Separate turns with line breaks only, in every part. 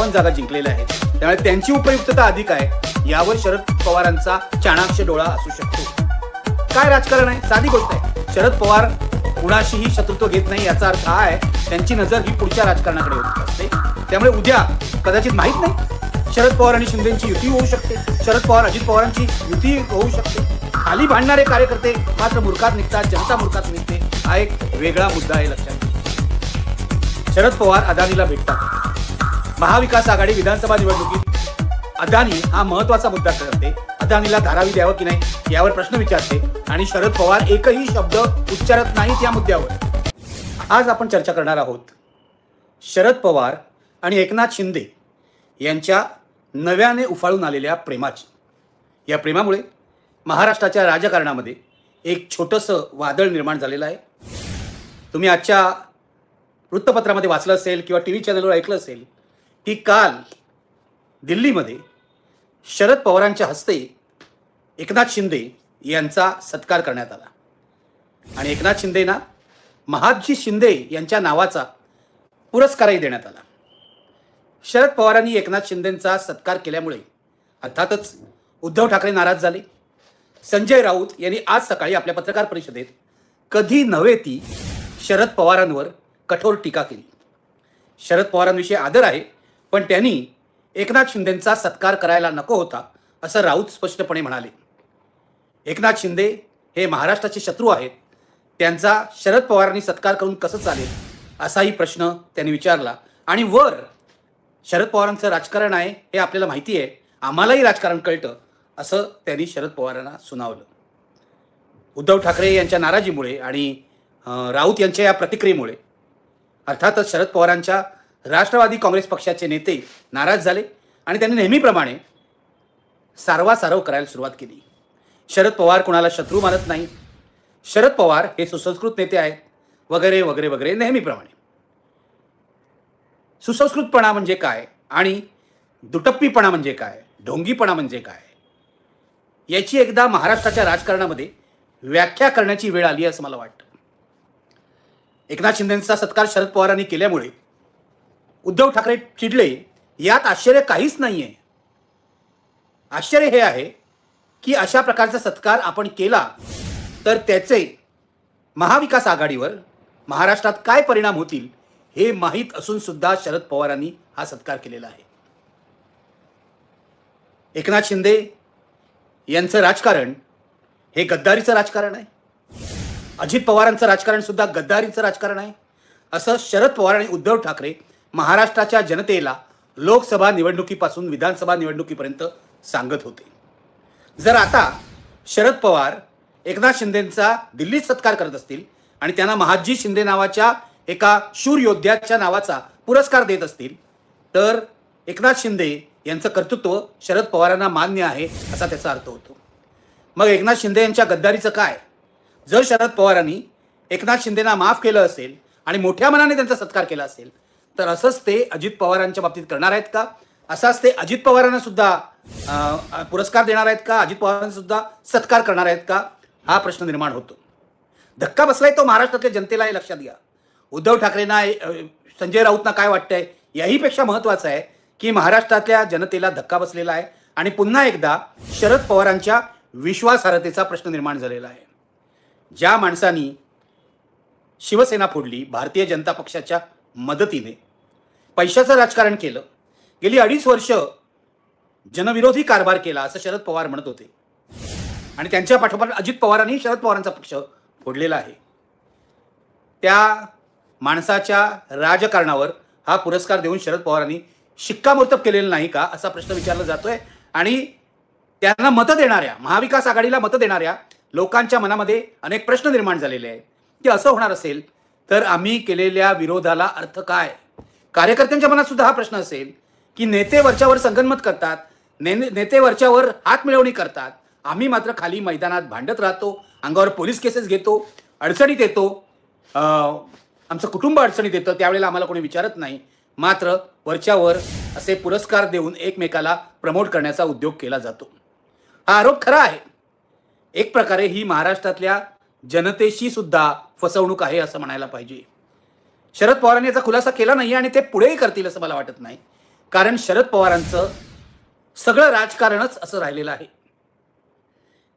58 जागा जिंकलेल्या आहेत, त्यामुळे त्यांची उपयुक्तता अधिक आहे यावर शरद पवारांचा चाणाक्ष डोळा असू शकतो. काय राजकारण आहे? साधी गोष्ट आहे. शरद पवार कुणाशीही शत्रुत्व घेत नाही याचा अर्थ हा आहे त्यांची नजर ही पुढच्या राजकारणाकडे होत असते. त्यामुळे उद्या कदाचित माहित नाही शरद पवार आणि शिंदेची युती होऊ शकते, शरद पवार अजित पवारांची युती होऊ शकते. खाली भांडणारे कार्यकर्ते मात्र मूर्खात निघतात, जनता मूर्खात निघते. हा एक वेगळा मुद्दा आहे लक्षात घ्या. शरद पवार अदानीला भेटतात. महाविकास आघाडी विधानसभा निवडणुकीत अदानी हा महत्वाचा मुद्दा करते. अदानीला धारावी द्यावं की नाही यावर प्रश्न विचारते आणि शरद पवार एकही शब्द उच्चारत नाहीत या मुद्द्यावर. आज आपण चर्चा करणार आहोत शरद पवार आणि एकनाथ शिंदे यांच्या नव्याने उफाळून आलेल्या प्रेमाची. या प्रेमामुळे महाराष्ट्राच्या राजकारणामध्ये एक छोटंसं वादळ निर्माण झालेलं आहे. तुम्ही आजच्या वृत्तपत्रामध्ये वाचलं असेल किंवा टी व्ही चॅनलवर ऐकलं असेल की काल दिल्लीमध्ये शरद पवारांच्या हस्ते एकनाथ शिंदे यांचा सत्कार करण्यात आला आणि एकनाथ शिंदेना महादजी शिंदे यांच्या नावाचा पुरस्कारही देण्यात आला. शरद पवारांनी एकनाथ शिंदेंचा सत्कार केल्यामुळे अर्थातच उद्धव ठाकरे नाराज झाले. संजय राऊत यांनी आज सकाळी आपल्या पत्रकार परिषदेत कधी नव्हे ती शरद पवारांवर कठोर टीका केली. शरद पवारांविषयी आदर आहे, पण त्यांनी एकनाथ शिंदेंचा सत्कार करायला नको होता असं राऊत स्पष्टपणे म्हणाले. एकनाथ शिंदे हे महाराष्ट्राचे शत्रू आहेत, त्यांचा शरद पवारांनी सत्कार करून कसं चालेल असाही प्रश्न त्यांनी विचारला. आणि वर शरद पवारांचं राजकारण आहे हे आपल्याला माहिती आहे, आम्हालाही राजकारण कळतं असं त्यांनी शरद पवारांना सुनावलं. उद्धव ठाकरे यांच्या नाराजीमुळे आणि राऊत यांच्या या प्रतिक्रियेमुळे अर्थातच शरद पवारांच्या राष्ट्रवादी काँग्रेस पक्षाचे नेते नाराज झाले आणि त्यांनी नेहमीप्रमाणे सारवासारव करायला सुरुवात केली. शरद पवार कोणाला शत्रू मानत नाही, शरद पवार हे सुसंस्कृत नेते आहेत वगैरे वगैरे वगैरे नेहमीप्रमाणे. सुसंस्कृतपणा म्हणजे काय आणि दुटप्पीपणा म्हणजे काय, ढोंगीपणा म्हणजे काय याची एकदा महाराष्ट्राच्या राजकारणामध्ये व्याख्या करण्याची वेळ आली असं मला वाटतं. एकनाथ शिंदेंचा सत्कार शरद पवारांनी केल्यामुळे उद्धव ठाकरे चिडले यात आश्चर्य काहीच नाही आहे. आश्चर्य हे आहे की अशा प्रकारचा सत्कार आपण केला तर त्याचे महाविकास आघाडीवर महाराष्ट्रात काय परिणाम होतील हे माहीत असून सुद्धा शरद पवारांनी हा सत्कार केलेला आहे. एकनाथ शिंदे यांचं राजकारण हे गद्दारीचं राजकारण आहे. अजित पवारांचं राजकारण सुद्धा गद्दारीचं राजकारण आहे असं शरद पवार आणि उद्धव ठाकरे महाराष्ट्राच्या जनतेला लोकसभा निवडणुकीपासून विधानसभा निवडणुकीपर्यंत सांगत होते. जर आता शरद पवार एकनाथ शिंदेंचा दिल्लीत सत्कार करत असतील आणि त्यांना महादजी शिंदे नावाच्या एका शूर योद्ध्याच्या नावाचा पुरस्कार देत असतील तर एकनाथ शिंदे यांचं कर्तृत्व शरद पवारांना मान्य आहे असा त्याचा अर्थ होतो. मग एकनाथ शिंदे यांच्या गद्दारीचं काय? जर शरद पवारांनी एकनाथ शिंदेना माफ केलं असेल आणि मोठ्या मनाने त्यांचा सत्कार केला असेल तर असंच ते अजित पवारांच्या बाबतीत करणार आहेत का? असाच ते अजित पवारांना सुद्धा पुरस्कार देणार आहेत का? अजित पवारांना सुद्धा सत्कार करणार आहेत का? हा प्रश्न निर्माण होतो. धक्का बसलाय तो महाराष्ट्रातल्या जनतेला हे लक्षात घ्या. उद्धव ठाकरेंना संजय राऊतना काय वाटतंय याहीपेक्षा महत्त्वाचं आहे की महाराष्ट्रातल्या जनतेला धक्का बसलेला आहे आणि पुन्हा एकदा शरद पवारांच्या विश्वासार्हतेचा प्रश्न निर्माण झालेला आहे. ज्या माणसांनी शिवसेना फोडली भारतीय जनता पक्षाच्या मदतीने, पैशाचं राजकारण केलं, गेली 2.5 वर्ष जनविरोधी कारभार केला असं शरद पवार म्हणत होते आणि त्यांच्या पाठोपाठ अजित पवारांनी शरद पवारांचा पक्ष फोडलेला आहे. त्या माणसाच्या राजकारणावर हा पुरस्कार देऊन शरद पवारांनी शिक्कामोर्तब केलेलं नाही का असा प्रश्न विचारला जातोय. आणि त्यांना मतं देणाऱ्या, महाविकास आघाडीला मतं देणाऱ्या लोकांच्या मनामध्ये अनेक प्रश्न निर्माण झालेले आहेत की असं होणार असेल तर आम्ही केलेल्या विरोधाला अर्थ काय? कार्यकर्त्यांच्या मनात सुद्धा हा प्रश्न असेल की नेते वरच्यावर संगनमत करतात, नेते वरच्यावर हात मिळवणी करतात, आम्ही मात्र खाली मैदानात भांडत राहतो, अंगावर पोलीस केसेस घेतो, अडचणीत येतो, आमचं कुटुंब अडचणीत येतं, त्यावेळेला आम्हाला कोणी विचारत नाही, मात्र वरच्यावर असे पुरस्कार देऊन एकमेकाला प्रमोट करण्याचा उद्योग केला जातो. हा आरोप खरा आहे. एक प्रकारे ही महाराष्ट्रातल्या जनतेशी सुद्धा फसवणूक आहे असं म्हणायला पाहिजे. शरद पवारांनी याचा खुलासा केला नाही आणि ते पुढेही करतील असं मला वाटत नाही. कारण शरद पवारांचं सगळं राजकारणच असं राहिलेलं आहे.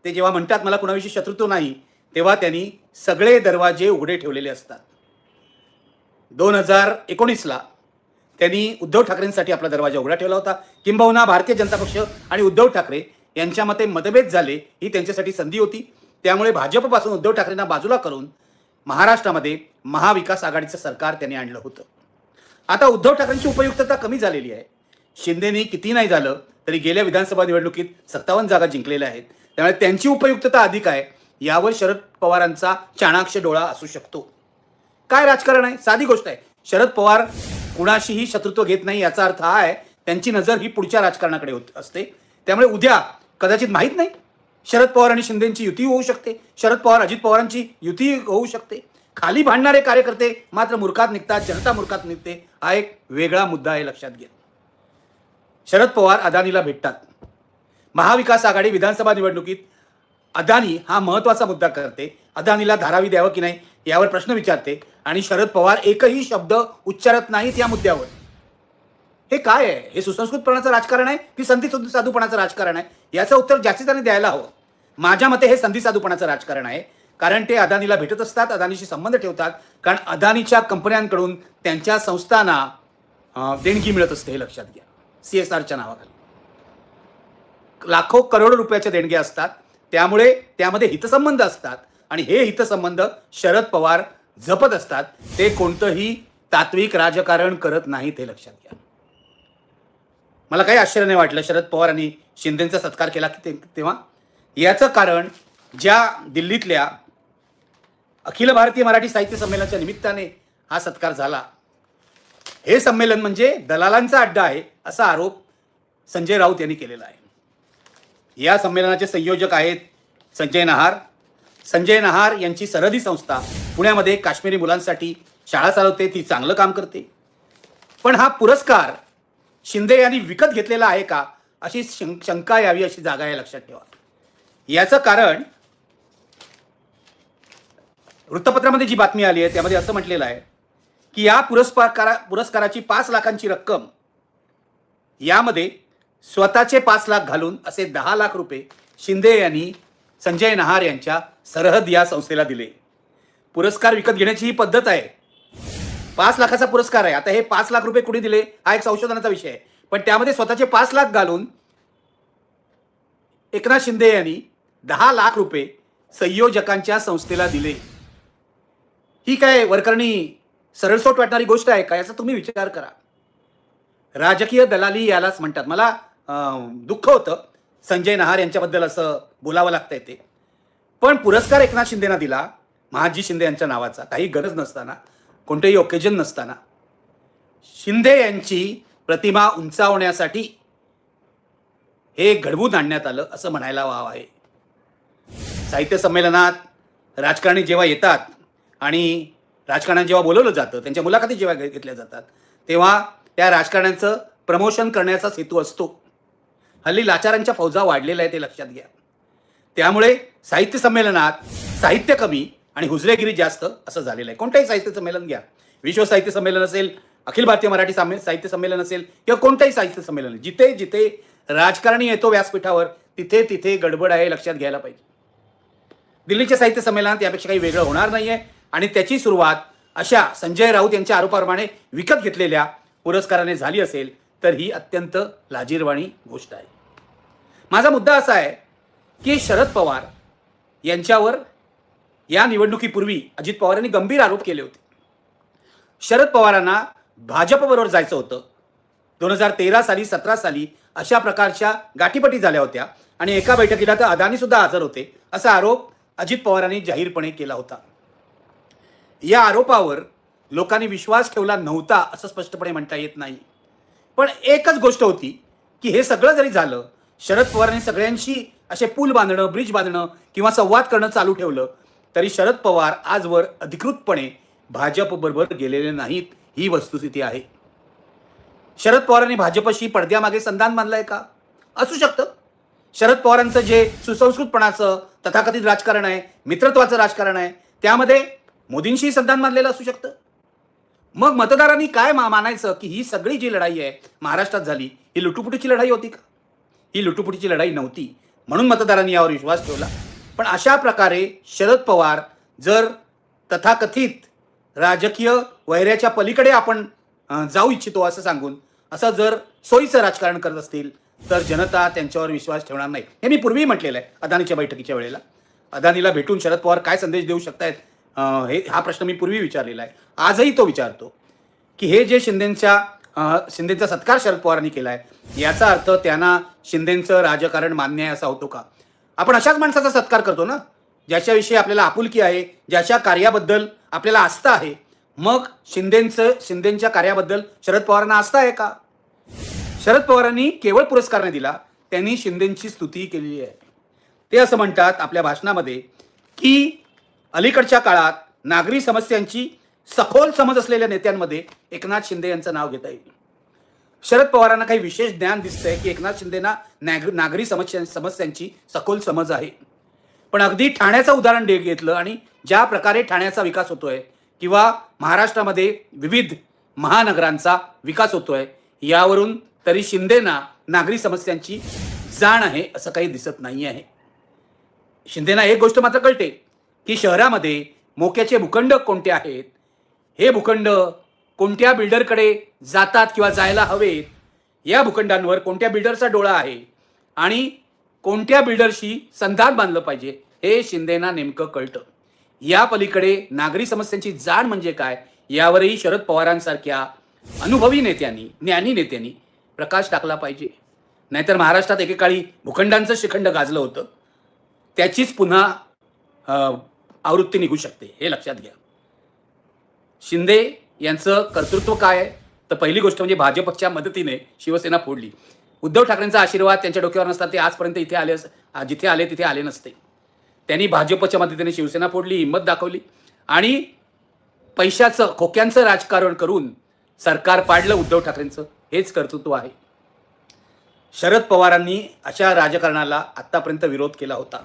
ते जेव्हा म्हणतात मला कुणाविषयी शत्रुत्व नाही, तेव्हा त्यांनी सगळे दरवाजे उघडे ठेवलेले असतात. 2019ला त्यांनी उद्धव ठाकरेंसाठी आपला दरवाजा उघडा ठेवला होता. किंबहुना भारतीय जनता पक्ष आणि उद्धव ठाकरे यांच्यामध्ये मतभेद झाले, ही त्यांच्यासाठी संधी होती. त्यामुळे भाजपपासून उद्धव ठाकरेंना बाजूला करून महाराष्ट्रामध्ये महाविकास आघाडीचं सरकार त्यांनी आणलं होतं. आता उद्धव ठाकरेंची उपयुक्तता कमी झालेली आहे. शिंदेनी किती नाही झालं तरी गेल्या विधानसभा निवडणुकीत 57 जागा जिंकलेल्या आहेत. त्यामुळे त्यांची उपयुक्तता अधिक आहे. यावर शरद पवारांचा चाणाक्ष डोळा असू शकतो. काय राजकारण आहे? साधी गोष्ट आहे. शरद पवार कुणाशीही शत्रुत्व घेत नाही, याचा अर्थ हा आहे त्यांची नजर ही पुढच्या राजकारणाकडे असते. त्यामुळे उद्या कदाचित माहीत नाही, शरद पवार आणि शिंदेची युती होऊ शकते, शरद पवार अजित पवारांची युती होऊ शकते. खाली भांडणारे कार्यकर्ते मात्र मूर्खात निघतात, जनता मूर्खात निघते. हा एक वेगळा मुद्दा आहे, लक्षात घ्या. शरद पवार अदानीला भेटतात. महाविकास आघाडी विधानसभा निवडणुकीत अदानी हा महत्त्वाचा मुद्दा करते. अदानीला धारावी द्यावं की नाही यावर प्रश्न विचारते आणि शरद पवार एकही शब्द उच्चारत नाहीत या मुद्द्यावर. हे काय आहे? हे सुसंस्कृतपणाचं राजकारण आहे की संधी साधूपणाचं राजकारण आहे? याचं उत्तर जास्तीत द्यायला हवं. माझ्या मते हे संधी साधूपणाचं राजकारण आहे. कारण ते अदानीला भेटत असतात, अदानीशी संबंध ठेवतात. कारण अदानीच्या कंपन्यांकडून त्यांच्या संस्थांना देणगी मिळत असते, हे लक्षात घ्या. CSRच्या नावाखाली लाखो करोड रुपयाच्या देणग्या असतात. त्यामुळे त्यामध्ये हितसंबंध असतात आणि हे हितसंबंध शरद पवार जपत असतात. ते कोणतंही तात्विक राजकारण करत नाहीत, हे लक्षात घ्या. मला काही आश्चर्य नाही वाटलं शरद पवारांनी शिंदेचा सत्कार केला की तेव्हा. याचं कारण ज्या दिल्लीतल्या अखिल भारतीय मराठी साहित्य संमेलनाच्या निमित्ताने हा सत्कार झाला, हे संमेलन म्हणजे दलालांचा अड्डा आहे असा आरोप संजय राऊत यांनी केलेला आहे. या संमेलनाचे संयोजक आहेत संजय नहार. संजय नहार यांची सरहदी संस्था पुण्यामध्ये काश्मीरी मुलांसाठी शाळा चालवते, ती चांगलं काम करते. पण हा पुरस्कार शिंदे यांनी विकत घेतलेला आहे का अशी शंका यावी अशी जागा आहे, लक्षात ठेवा. याचं कारण वृत्तपत्रामध्ये जी बातमी आली आहे त्यामध्ये असं म्हटलेलं आहे की या पुरस्काराची 5 लाखांची रक्कम, यामध्ये स्वतःचे 5 लाख घालून असे 10 लाख रुपये शिंदे यांनी संजय नहार यांच्या सरहद या संस्थेला दिले. पुरस्कार विकत घेण्याची ही पद्धत आहे. 5 लाखाचा पुरस्कार आहे. आता हे 5 लाख रुपये कुठे दिले हा एक संशोधनाचा विषय आहे. पण त्यामध्ये स्वतःचे 5 लाख घालून एकनाथ शिंदे यांनी 10 लाख रुपये संयोजकांच्या संस्थेला दिले. ही काय वरकरणी सरळसोट वाटणारी गोष्ट आहे का? याचा तुम्ही विचार करा. राजकीय दलाली यालाच म्हणतात. मला दुःख होतं संजय नहार यांच्याबद्दल असं बोलावं लागतंय ते. पण पुरस्कार एकनाथ शिंदेना दिला, महाजी शिंदे यांच्या नावाचा, काही गरज नसताना, कोणतेही ओकेजन नसताना. शिंदे यांची प्रतिमा उंचावण्यासाठी हे घडवून आणण्यात आलं असं म्हणायला वाव आहे. साहित्य संमेलनात राजकारणी जेव्हा येतात आणि राजकारणात जेव्हा बोलवलं जातं, त्यांच्या मुलाखती जेव्हा घेतल्या जातात, तेव्हा त्या राजकारण्यांचं प्रमोशन करण्याचाच हेतू असतो. हल्ली लाचारांच्या फौजा वाढलेल्या आहे, ते लक्षात घ्या. त्यामुळे साहित्य संमेलनात साहित्य कमी आणि हुजरेगिरी जास्त असं झालेलं आहे. कोणतंही साहित्य संमेलन घ्या, विश्व साहित्य संमेलन असेल, अखिल भारतीय मराठी साहित्य संमेलन असेल किंवा कोणतंही साहित्य संमेलन, जिथे जिथे राजकारणी येतो व्यासपीठावर तिथे तिथे गडबड आहे, लक्षात घ्यायला पाहिजे. दिल्लीच्या साहित्य संमेलनात यापेक्षा काही वेगळं होणार नाहीये आणि त्याची सुरुवात अशा संजय राऊत यांच्या आरोपाप्रमाणे विकत घेतलेल्या पुरस्काराने झाली असेल तर ही अत्यंत लाजिरवाणी गोष्ट आहे. माझा मुद्दा असा आहे की शरद पवार यांच्यावर या निवडणुकीपूर्वी अजित पवार यांनी गंभीर आरोप केले होते. शरद पवारांना भाजपबरोबर जायचं होतं. 2013 साली 17 साली अशा प्रकारच्या गाठीपटी झाल्या होत्या आणि एका बैठकीला तर अदानी सुद्धा हजर होते असा आरोप अजित पवारांनी जाहीरपणे केला होता. या आरोपावर लोकांनी विश्वास ठेवला नव्हता असं स्पष्टपणे म्हणता येत नाही. पण एकच गोष्ट होती की हे सगळं जरी झालं, शरद पवारांनी सगळ्यांशी असे पूल बांधणं, ब्रिज बांधणं किंवा संवाद करणं चालू ठेवलं तरी शरद पवार आजवर अधिकृतपणे भाजपबरोबर गेलेले नाहीत, ही वस्तुस्थिती आहे. शरद पवारांनी भाजपशी पडद्यामागे संधान बांधलंय का? असू शकतं. शरद पवारांचं जे सुसंस्कृतपणाचं तथाकथित राजकारण आहे, मित्रत्वाचं राजकारण आहे, त्यामध्ये मोदींशी संधान बांधलेलं असू शकतं. मग मतदारांनी काय मानायचं की ही सगळी जी लढाई आहे महाराष्ट्रात झाली ही लुटुपुटीची लढाई होती का? ही लुटुपुटीची लढाई नव्हती, म्हणून मतदारांनी यावर विश्वास ठेवला. पण अशा प्रकारे शरद पवार जर तथाकथित राजकीय वैऱ्याच्या पलीकडे आपण जाऊ इच्छितो असं सांगून असं जर सोयीचं राजकारण करत असतील तर जनता त्यांच्यावर विश्वास ठेवणार नाही. हे मी पूर्वी म्हटलेलं आहे अदानीच्या बैठकीच्या वेळेला. अदानीला भेटून शरद पवार काय संदेश देऊ शकतायत हा प्रश्न मी पूर्वी विचारलेला आहे. आजही तो विचारतो की हे जे शिंदेचा सत्कार शरद पवारांनी केला आहे याचा अर्थ त्यांना शिंदेचं राजकारण मान्य आहे असा होतो का? आपण अशाच माणसाचा सत्कार करतो ना ज्याच्याविषयी आपल्याला आपुलकी आहे, ज्याच्या कार्याबद्दल आपल्याला आस्था आहे. मग शिंदेच्या कार्याबद्दल शरद पवारांना आस्था आहे का? शरद पवारांनी केवळ पुरस्कार नाही दिला, त्यांनी शिंदेची स्तुती केलेली आहे. ते असं म्हणतात आपल्या भाषणामध्ये की अलीकडच्या काळात नागरी समस्यांची सखोल समज असलेल्या नेत्यांमध्ये एकनाथ शिंदे यांचं नाव घेता येईल. शरद पवारांना काही विशेष ज्ञान दिसतंय की एकनाथ शिंदेना नागरी समस्यांची सखोल समज आहे. पण अगदी ठाण्याचं उदाहरण घेतलं आणि ज्या प्रकारे ठाण्याचा विकास होतोय किंवा महाराष्ट्रामध्ये विविध महानगरांचा विकास होतोय यावरून तरी शिंदेना नागरी समस्यांची जाण आहे असं काही दिसत नाही आहे. शिंदेना एक गोष्ट मात्र कळते की शहरामध्ये मोक्याचे भूखंड कोणते आहेत, हे भूखंड कोणत्या बिल्डरकडे जातात किंवा जायला हवेत, या भूखंडांवर कोणत्या बिल्डरचा डोळा आहे आणि कोणत्या बिल्डरशी संधान बांधलं पाहिजे हे शिंदेना नेमकं कळतं. या पलीकडे नागरी समस्यांची जाण म्हणजे काय यावरही शरद पवारांसारख्या अनुभवी नेत्यांनी, ज्ञानी नेत्यांनी प्रकाश टाकला पाहिजे. नाहीतर महाराष्ट्रात एकेकाळी भूखंडांचं शिखंड गाजलं होतं, त्याचीच पुन्हा आवृत्ती निघू शकते, हे लक्षात घ्या. शिंदे यांचं कर्तृत्व काय आहे तर पहिली गोष्ट म्हणजे भाजपच्या मदतीने शिवसेना फोडली. उद्धव ठाकरेंचा आशीर्वाद त्यांच्या डोक्यावर नसता ते आजपर्यंत जिथे आले तिथे आले नसते. त्यांनी भाजपच्या मदतीने शिवसेना फोडली, हिंमत दाखवली आणि पैशाचं खोक्यांचं राजकारण करून सरकार पाडलं उद्धव ठाकरेंचं. हेच कर्तृत्व आहे. शरद पवारांनी अशा राजकारणाला आतापर्यंत विरोध केला होता.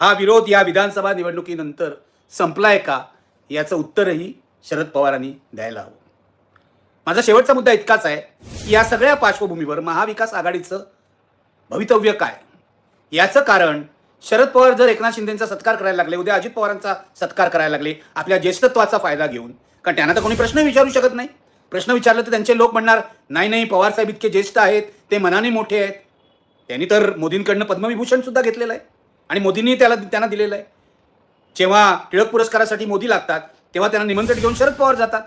हा विरोध या विधानसभा निवडणुकीनंतर संपलाय का याचं उत्तरही शरद पवारांनी द्यायला हवं. माझा शेवटचा मुद्दा इतकाच आहे की या सगळ्या पार्श्वभूमीवर महाविकास आघाडीचं भवितव्य काय याचं कारण शरद पवार जर एकनाथ शिंदेचा सत्कार करायला लागले, उद्या अजित पवारांचा सत्कार करायला लागले आपल्या ज्येष्ठत्वाचा फायदा घेऊन, कारण त्यांना तर कोणी प्रश्न विचारू शकत नाही. प्रश्न विचारलं तर त्यांचे लोक म्हणणार नाही नाही पवार साहेब इतके ज्येष्ठ आहेत, ते मनाने मोठे आहेत. त्यांनी तर मोदींकडनं पद्मविभूषण सुद्धा घेतलेलं आहे आणि मोदींनी त्यांना दिलेलं आहे. जेव्हा टिळक पुरस्कारासाठी मोदी लागतात तेव्हा त्यांना निमंत्रण घेऊन शरद पवार जातात.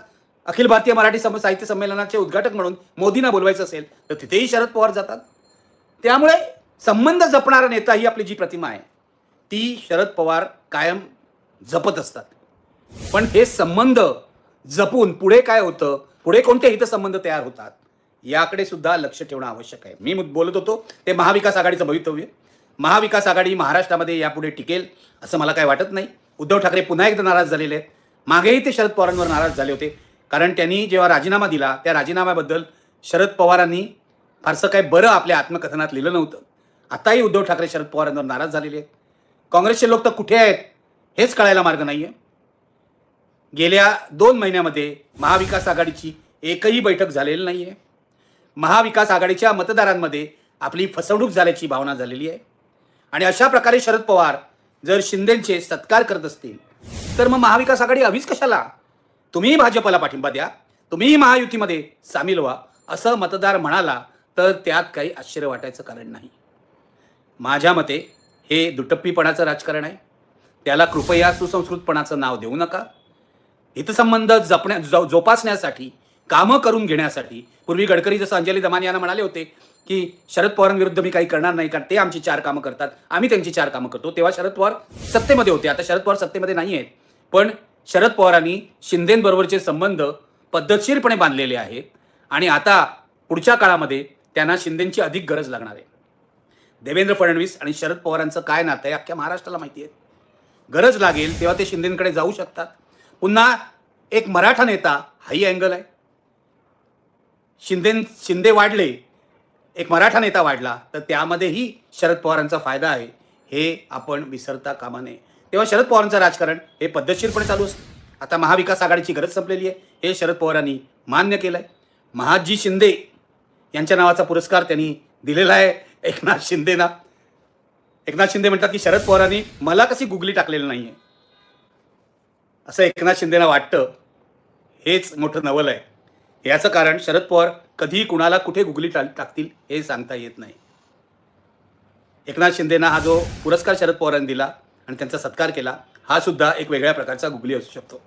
अखिल भारतीय मराठी साहित्य संमेलनाचे उद्घाटक म्हणून मोदींना बोलवायचं असेल तर तिथेही शरद पवार जातात. त्यामुळे संबंध जपणारा नेता ही आपली जी प्रतिमा आहे ती शरद पवार कायम जपत असतात. पण हे संबंध जपून पुढे काय होतं, पुढे कोणते हितसंबंध तयार होतात याकडे सुद्धा लक्ष ठेवणं आवश्यक आहे. मी बोलत होतो ते महाविकास आघाडीचं भवितव्य. महाविकास आघाडी महाराष्ट्रामध्ये यापुढे टिकेल असं मला काय वाटत नाही. उद्धव ठाकरे पुन्हा एकदा नाराज झालेले आहेत. मागेही ते शरद पवारांवर नाराज झाले होते, कारण त्यांनी जेव्हा राजीनामा दिला त्या राजीनाम्याबद्दल शरद पवारांनी फारसं काही बरं आपल्या आत्मकथनात लिहिलं नव्हतं. आताही उद्धव ठाकरे शरद पवारांवर नाराज झालेले आहेत. काँग्रेसचे लोक तर कुठे आहेत हेच कळायला मार्ग नाही आहे. गेल्या 2 महिन्यामध्ये महाविकास आघाडीची एकही बैठक झालेली नाही आहे. महाविकास आघाडीच्या मतदारांमध्ये आपली फसवणूक झाल्याची भावना झालेली आहे. आणि अशा प्रकारे शरद पवार जर शिंदेचे सत्कार करत असतील तर मग महाविकास आघाडी हवीच कशाला? तुम्हीही भाजपला पाठिंबा द्या, तुम्हीही महायुतीमध्ये सामील व्हा असं मतदार म्हणाला तर त्यात काही आश्चर्य वाटायचं कारण नाही. माझ्या मते हे दुटप्पीपणाचं राजकारण आहे. त्याला कृपया सुसंस्कृतपणाचं नाव देऊ नका. हितसंबंध जोपासण्यासाठी, कामं करून घेण्यासाठी, पूर्वी गडकरी जसं अंजली दमानी यांना म्हणाले होते की शरद पवारांविरुद्ध मी काही करणार नाही कारण ते आमची 4 कामं करतात, आम्ही त्यांची 4 कामं करतो, तेव्हा शरद पवार सत्तेमध्ये होते. आता शरद पवार सत्तेमध्ये नाही आहेत, पण शरद पवारांनी शिंदेंबरोबरचे संबंध पद्धतशीरपणे बांधलेले आहेत आणि आता पुढच्या काळामध्ये त्यांना शिंदेंची अधिक गरज लागणार आहे. देवेंद्र फडणवीस आणि शरद पवारांचं काय नातं आहे अख्ख्या महाराष्ट्राला माहिती आहे. गरज लागेल तेव्हा ते शिंदेंकडे जाऊ शकतात. पुन्हा एक मराठा नेता हाही अँगल आहे. शिंदे वाढले, एक मराठा नेता वाढला तर त्यामध्येही शरद पवारांचा फायदा आहे, हे आपण विसरता कामा नये. तेव्हा शरद पवारांचं राजकारण हे पद्धतशीरपणे चालू असतं. आता महाविकास आघाडीची गरज संपलेली आहे हे शरद पवारांनी मान्य केलंय. महादजी शिंदे यांच्या नावाचा पुरस्कार त्यांनी दिलेला आहे एकनाथ शिंदेना. एकनाथ शिंदे म्हणतात की शरद पवारांनी मला कशी गुगली टाकलेलं नाहीये, असं एकनाथ शिंदेना वाटतं. हेच मोठं नवल आहे. याचं कारण शरद पवार कधी कुणाला कुठे गुगली टाकतील हे सांगता येत नाही. एकनाथ शिंदेना हा जो पुरस्कार शरद पवारांनी दिला आणि त्यांचा सत्कार केला, हा सुद्धा एक वेगळ्या प्रकारचा गुगली असू शकतो.